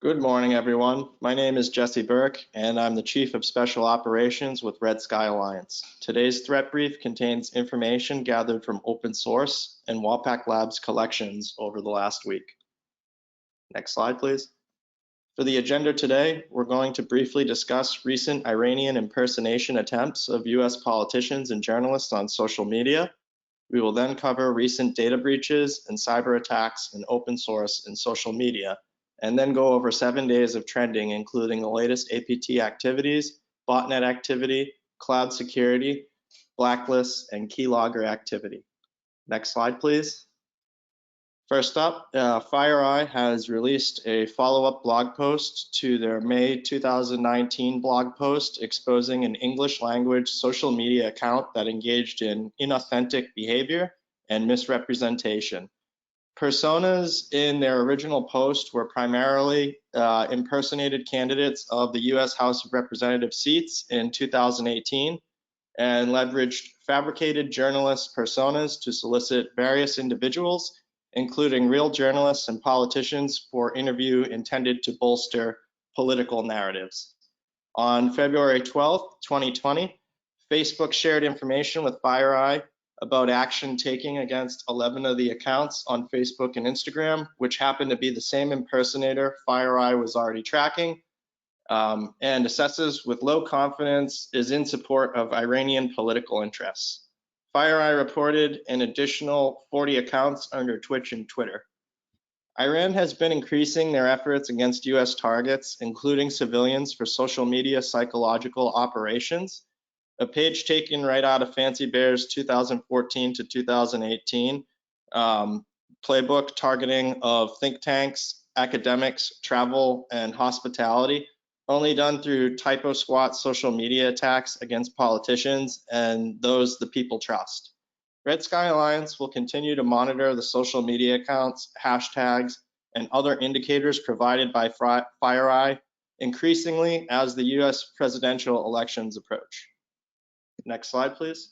Good morning, everyone. My name is Jesse Burke, and I'm the Chief of Special Operations with Red Sky Alliance. Today's threat brief contains information gathered from open source and WAPAC Labs collections over the last week. Next slide, please. For the agenda today, we're going to briefly discuss recent Iranian impersonation attempts of US politicians and journalists on social media. We will then cover recent data breaches and cyber attacks in open source and social media, and then go over 7 days of trending, including the latest APT activities, botnet activity, cloud security, blacklists, and keylogger activity. Next slide, please. First up, FireEye has released a follow-up blog post to their May 2019 blog post exposing an English language social media account that engaged in inauthentic behavior and misrepresentation. Personas in their original post were primarily impersonated candidates of the US House of Representatives seats in 2018 and leveraged fabricated journalist personas to solicit various individuals, including real journalists and politicians, for interview intended to bolster political narratives. On February 12, 2020, Facebook shared information with FireEye about action taking against 11 of the accounts on Facebook and Instagram, which happened to be the same impersonator FireEye was already tracking, and assesses with low confidence is in support of Iranian political interests. FireEye reported an additional 40 accounts under Twitch and Twitter. Iran has been increasing their efforts against US targets, including civilians, for social media psychological operations. A page taken right out of Fancy Bear's 2014 to 2018 playbook targeting of think tanks, academics, travel, and hospitality, only done through typo squat social media attacks against politicians and those the people trust. Red Sky Alliance will continue to monitor the social media accounts, hashtags, and other indicators provided by FireEye increasingly as the US presidential elections approach. Next slide, please.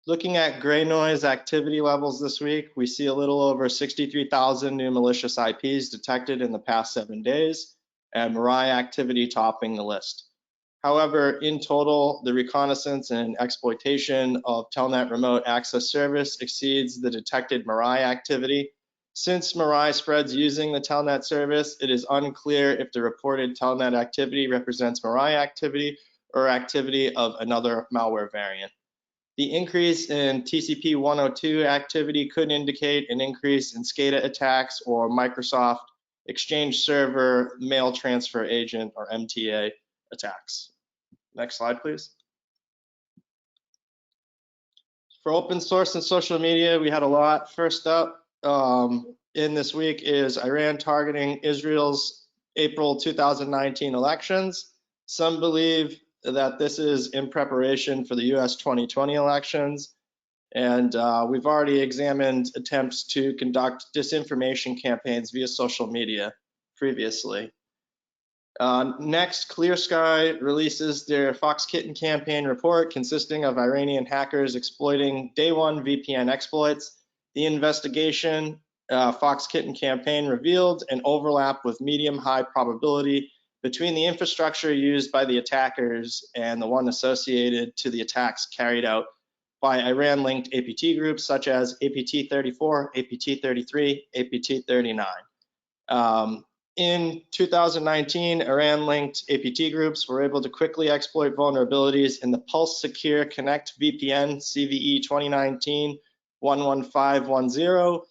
Looking at gray noise activity levels this week, we see a little over 63,000 new malicious IPs detected in the past 7 days, and Mirai activity topping the list. However, in total, the reconnaissance and exploitation of Telnet remote access service exceeds the detected Mirai activity. Since Mirai spreads using the Telnet service, it is unclear if the reported Telnet activity represents Mirai activity or activity of another malware variant. The increase in TCP 102 activity could indicate an increase in SCADA attacks or Microsoft Exchange Server Mail Transfer Agent or MTA attacks. Next slide, please. For open source and social media, we had a lot. First up in this week is Iran targeting Israel's April 2019 elections. Some believe that this is in preparation for the US 2020 elections, and we've already examined attempts to conduct disinformation campaigns via social media previously. Next, Clear Sky releases their Fox Kitten campaign report consisting of Iranian hackers exploiting day one VPN exploits. The investigation Fox Kitten campaign revealed an overlap with medium-high probability between the infrastructure used by the attackers and the one associated to the attacks carried out by Iran-linked APT groups such as APT34, APT33, APT39. In 2019, Iran-linked APT groups were able to quickly exploit vulnerabilities in the Pulse Secure Connect VPN CVE 2019-11510,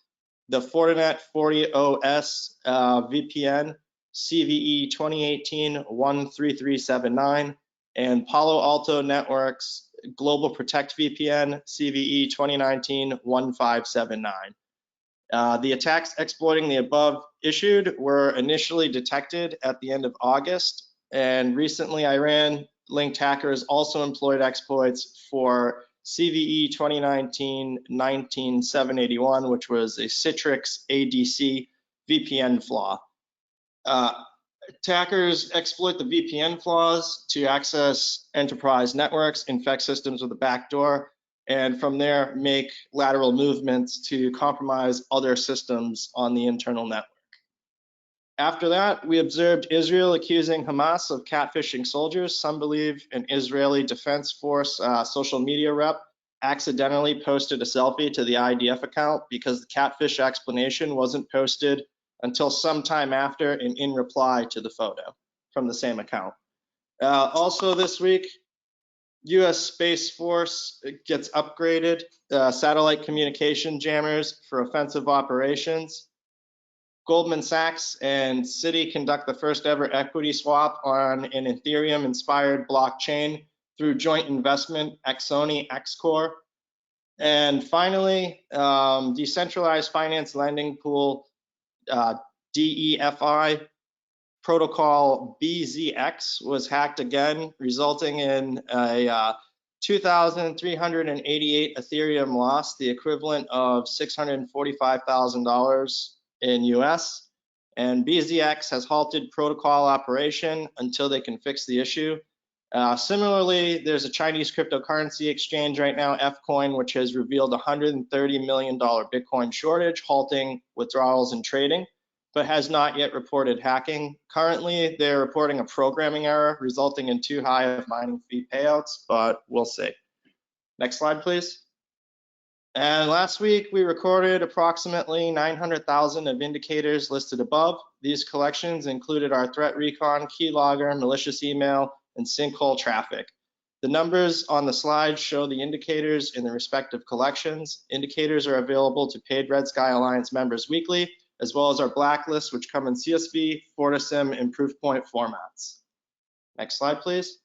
the Fortinet 40OS VPN CVE 2018-13379, and Palo Alto Networks Global Protect VPN CVE 2019-1579. The attacks exploiting the above issued were initially detected at the end of August, and recently Iran-linked hackers also employed exploits for CVE 2019-19781, which was a Citrix ADC VPN flaw. Attackers exploit the VPN flaws to access enterprise networks, infect systems with a backdoor, and from there make lateral movements to compromise other systems on the internal network. After that, we observed Israel accusing Hamas of catfishing soldiers. Some believe an Israeli Defense Force social media rep accidentally posted a selfie to the IDF account because the catfish explanation wasn't posted until some time after and in reply to the photo from the same account. Also this week, U.S. Space Force gets upgraded, satellite communication jammers for offensive operations. Goldman Sachs and Citi conduct the first ever equity swap on an Ethereum-inspired blockchain through joint investment Exoni XCore. And finally, decentralized finance lending pool DEFI protocol BZX was hacked again, resulting in a 2,388 Ethereum loss, the equivalent of $645,000 in US. And BZX has halted protocol operation until they can fix the issue. Similarly, there's a Chinese cryptocurrency exchange right now, Fcoin, which has revealed $130 million Bitcoin shortage, halting withdrawals and trading, but has not yet reported hacking. Currently, they're reporting a programming error resulting in too high of mining fee payouts, but we'll see. Next slide, please. And last week, we recorded approximately 900,000 of indicators listed above. These collections included our threat recon, keylogger, malicious email, and sinkhole traffic. The numbers on the slide show the indicators in the respective collections. Indicators are available to paid Red Sky Alliance members weekly, as well as our blacklists, which come in CSV, FortiSIM, and Proofpoint formats. Next slide, please.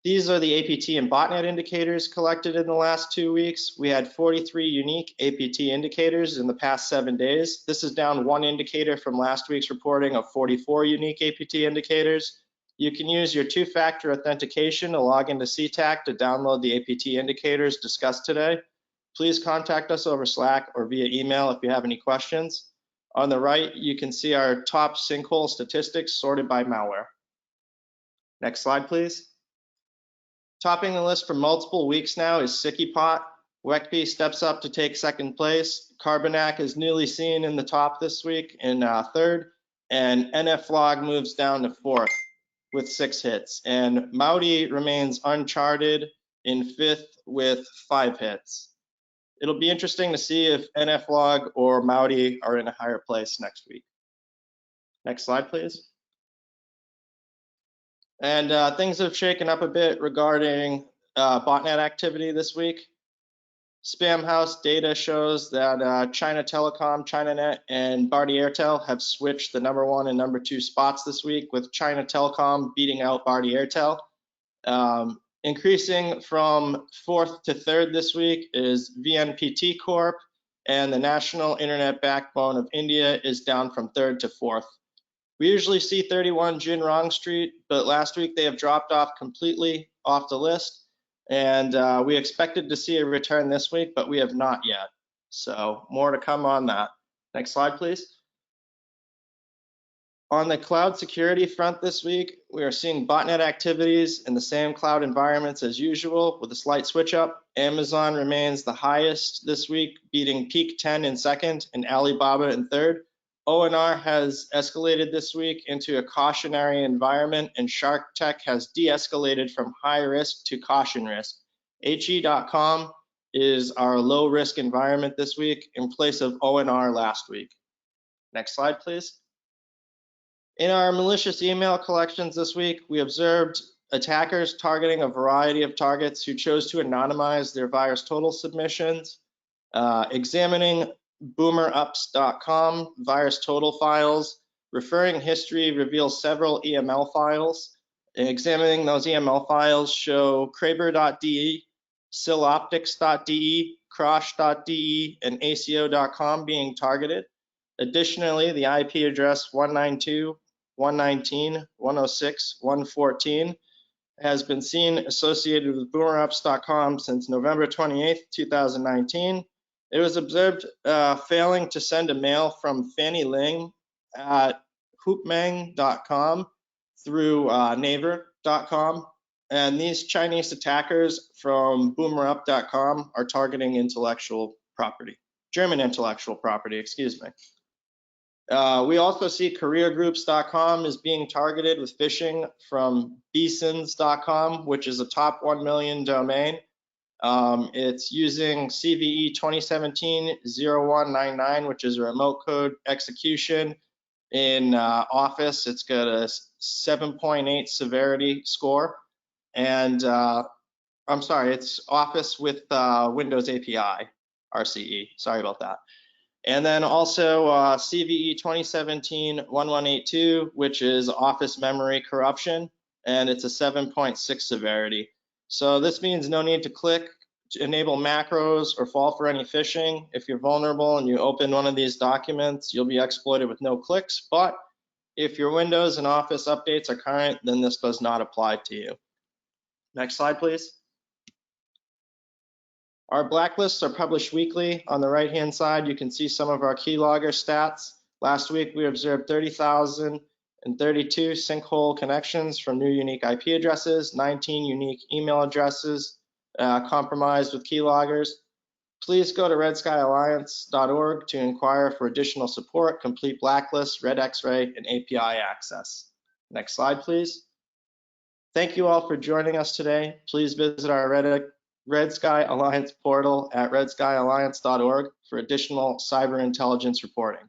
These are the APT and botnet indicators collected in the last 2 weeks. We had 43 unique APT indicators in the past 7 days. This is down 1 indicator from last week's reporting of 44 unique APT indicators. You can use your two-factor authentication to log into CTAC to download the APT indicators discussed today. Please contact us over Slack or via email if you have any questions. On the right, you can see our top sinkhole statistics sorted by malware. Next slide, please. Topping the list for multiple weeks now is SickyPot. WECP steps up to take second place. Carbonac is newly seen in the top this week in third, and NFlog moves down to fourth with 6 hits. And Mauti remains uncharted in fifth with 5 hits. It'll be interesting to see if NFlog or Mauti are in a higher place next week. Next slide, please. And things have shaken up a bit regarding botnet activity this week. Spamhaus data shows that China Telecom, ChinaNet, and Bharti Airtel have switched the #1 and #2 spots this week, with China Telecom beating out Bharti Airtel. Increasing from 4th to 3rd this week is VNPT Corp, and the National Internet Backbone of India is down from 3rd to 4th. We usually see 31 Jin Rong Street, but last week they have dropped off completely off the list, and we expected to see a return this week, but we have not yet. So more to come on that. Next slide, please. On the cloud security front this week, we are seeing botnet activities in the same cloud environments as usual with a slight switch up. Amazon remains the highest this week, beating Peak 10 in second and Alibaba in third. ONR has escalated this week into a cautionary environment, and Shark Tech has de-escalated from high risk to caution risk. HE.com is our low risk environment this week in place of ONR last week. Next slide, please. In our malicious email collections this week, we observed attackers targeting a variety of targets who chose to anonymize their VirusTotal submissions. Examining boomerups.com VirusTotal files, referring history reveals several EML files. Examining those EML files show Kraber.de, Siloptics.de, Crosh.de, and ACO.com being targeted. Additionally, the IP address 192.119.106.114 has been seen associated with boomerups.com since November 28, 2019. It was observed failing to send a mail from Fanny Ling at hoopmeng.com through naver.com. And these Chinese attackers from boomerup.com are targeting intellectual property, German intellectual property, excuse me. We also see careergroups.com is being targeted with phishing from bsons.com, which is a top 1 million domain. It's using CVE 2017-0199, which is a remote code execution in Office. It's got a 7.8 severity score. And I'm sorry, it's Office with Windows API, RCE. Sorry about that. And then also CVE 2017-1182, which is Office memory corruption, and it's a 7.6 severity. So this means no need to click to enable macros or fall for any phishing. If you're vulnerable and you open one of these documents, you'll be exploited with no clicks. But if your Windows and Office updates are current, then this does not apply to you. Next slide, please. Our blacklists are published weekly. On the right-hand side, you can see some of our keylogger stats. Last week, we observed 30,032 sinkhole connections from new unique IP addresses, 19 unique email addresses compromised with keyloggers. Please go to redskylliance.org to inquire for additional support, complete blacklists, red X-ray, and API access. Next slide, please. Thank you all for joining us today. Please visit our Red Sky Alliance portal at redskylliance.org for additional cyber intelligence reporting.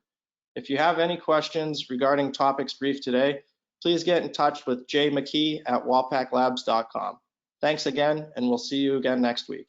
If you have any questions regarding topics briefed today, please get in touch with Jay McKee at wallpacklabs.com. Thanks again, and we'll see you again next week.